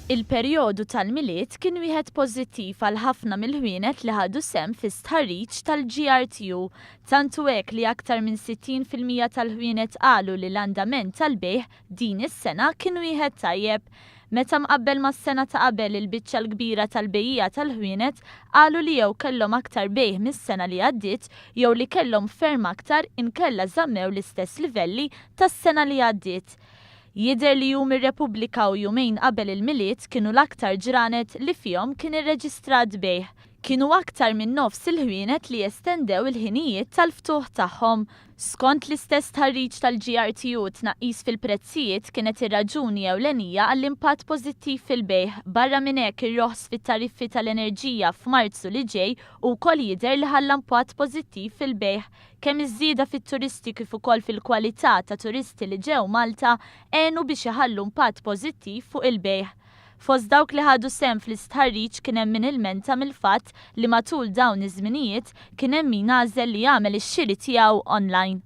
Il-perjodu tal-Milied kien wieħed pożittiv għal ħafna mill-ħwienet li ħadu sehem fi stħarriġ tal-GRTU, tantu hekk li aktar minn 60% tal-ħwienet qalu li l-andament tal-bejgħ din is-sena kien wieħed tajjeb. Meta mqabbel mas-sena ta' qabel il-biċċa l-kbira tal-bejjija tal-ħwienet qalu li jew kellhom aktar bejgħ mis-sena li għaddiet jew li kellhom ferm aktar inkella żammew l-istess livelli tas-sena li għaddiet. Jidher li jum ir-Repubblika u jumejn qabel il-Milied kienu l-aktar ġranet li fihom kien irreġistrat bejgħ. Kienu aktar minn nofs il-ħwienet li jestendew il-ħinijiet tal-ftuħ tagħhom. Skont l-istess stħarriġ tal-GRTU tnaqqis fil-prezzijiet kienet ir-raġuni ewlenija għall-impatt pożittiv fil-bejgħ. Barra minn hekk ir-rohs fit-tariffi tal-enerġija f'Marzu li ġej ukoll jidher li ħalla impatt pożittiv fil-bejgħ. Kemm iż-żieda fit-turisti kif ukoll fil-kwalità ta' turisti li ġew Malta għenu biex iħallu impatt pożittiv fuq il-bejgħ. Fost dawk li ħadu sehem fl-istħarriġ kien hemm min ilmenta mill-fatt li matul dawn iż-żminijiet kien hemm min għażel li jagħmel ix-xiri tiegħu online.